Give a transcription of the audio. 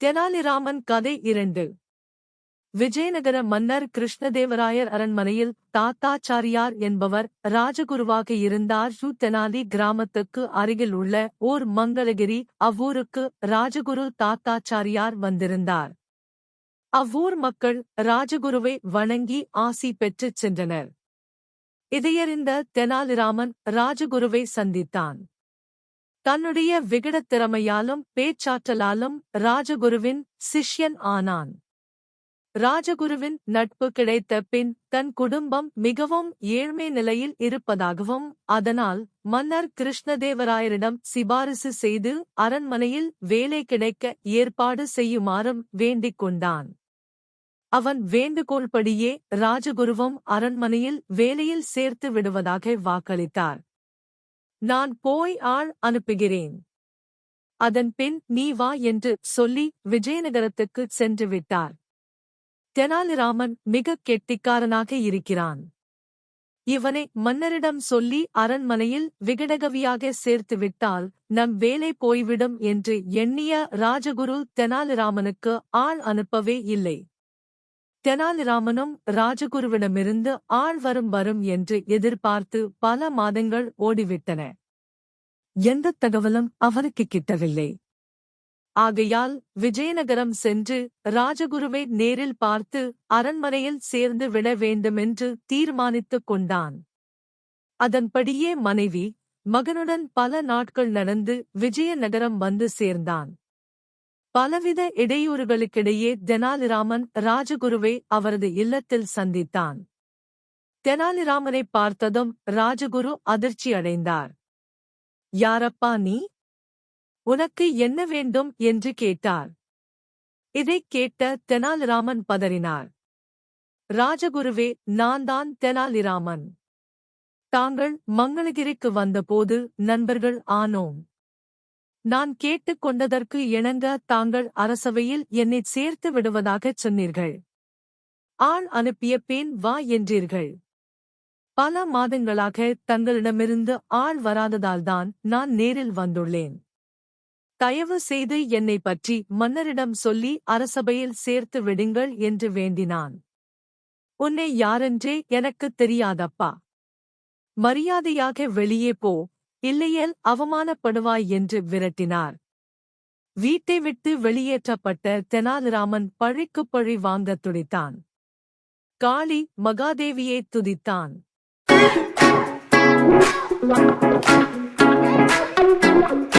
தெனாலிராமன் கதை 2. விஜயநகர மன்னர் கிருஷ்ணதேவராயர் அரண்மனையில் தாத்தாச்சாரியார் என்பவர் ராஜகுருவாக இருந்தார். தெனாலி கிராமத்துக்கு அருகில் உள்ள ஓர் மங்களகிரி. அவ்வூருக்கு ராஜகுரு தாத்தாச்சாரியார் வந்திருந்தார். அவ்வூர் மக்கள் ராஜகுருவை வணங்கி ஆசி பெற்றுச் சென்றனர். இதையறிந்த தெனாலிராமன் ராஜகுருவை சந்தித்தான். தன்னுடைய விகடத் திறமையாலும் பேச்சாற்றலாலும் ராஜகுருவின் சிஷ்யன் ஆனான். ராஜகுருவின் நட்பு கிடைத்த பின் தன் குடும்பம் மிகவும் ஏழ்மை நிலையில் இருப்பதாகவும் அதனால் மன்னர் கிருஷ்ணதேவராயரிடம் சிபாரிசு செய்து அரண்மனையில் வேலை கிடைக்க ஏற்பாடு செய்யுமாறும் வேண்டிக் கொண்டான். அவன் வேண்டுகோள்படியே ராஜகுருவும் அரண்மனையில் வேலையில் சேர்த்து விடுவதாக வாக்களித்தார். நான் போய் ஆள் அனுப்புகிறேன். அதன் பின் நீ வா என்று சொல்லி விஜயநகரத்துக்கு சென்று விட்டார். தெனாலிராமன் மிகக் கெட்டிக்காரனாக இருக்கிறான். இவனை மன்னரிடம் சொல்லி அரண்மனையில் விகடகவியாக சேர்த்துவிட்டால் நம் வேலை போய்விடும் என்று எண்ணிய ராஜகுரு தெனாலிராமனுக்கு ஆள் அனுப்பவே இல்லை. தெனாலிராமனும் ராஜகுருவிடமிருந்து ஆள் வரும் என்று எதிர்பார்த்து பல மாதங்கள் ஓடிவிட்டன. எந்தத் தகவலும் அவனுக்கு கிட்டவில்லை. ஆகையால் விஜயநகரம் சென்று ராஜகுருவை நேரில் பார்த்து அரண்மனையில் சேர்ந்து விட வேண்டுமென்று தீர்மானித்துக் கொண்டான். அதன்படியே மனைவி, மகனுடன் பல நாட்கள் நடந்து விஜயநகரம் வந்து சேர்ந்தான். பலவித இடையூறுகளுக்கிடையே தெனாலிராமன் ராஜகுருவை அவரது இல்லத்தில் சந்தித்தான். தெனாலிராமனை பார்த்ததும் ராஜகுரு அதிர்ச்சி அடைந்தார். யாரப்பா நீ? உனக்கு என்ன வேண்டும் என்று கேட்டார். இதைக் கேட்ட தெனாலிராமன் பதறினார். ராஜகுருவே, நான்தான் தெனாலிராமன். தாங்கள் மங்களகிரிக்கு வந்தபோது நண்பர்கள் ஆனோம். நான் கேட்டுக் கொண்டதற்கு இணங்க தாங்கள் அரசவையில் என்னைச் சேர்த்து விடுவதாகச் சொன்னீர்கள். ஆள் அனுப்பிய பின் வா என்றீர்கள். பல மாதங்களாக தங்களிடமிருந்து ஆள் வராததால்தான் நான் நேரில் வந்துள்ளேன். தயவு செய்து என்னை பற்றி மன்னரிடம் சொல்லி அரசபையில் சேர்த்து விடுங்கள் என்று வேண்டினான். உன்னை யாரென்றே எனக்குத் தெரியாதப்பா. மரியாதையாக வெளியே போ, இல்லையேல் அவமானப்படுவாய் என்று விரட்டினார். வீட்டை விட்டு வெளியேற்றப்பட்ட தெனாலிராமன் பழிக்குப் பழி வாங்கத் துடித்தான். காளி மகாதேவியை துதித்தான்.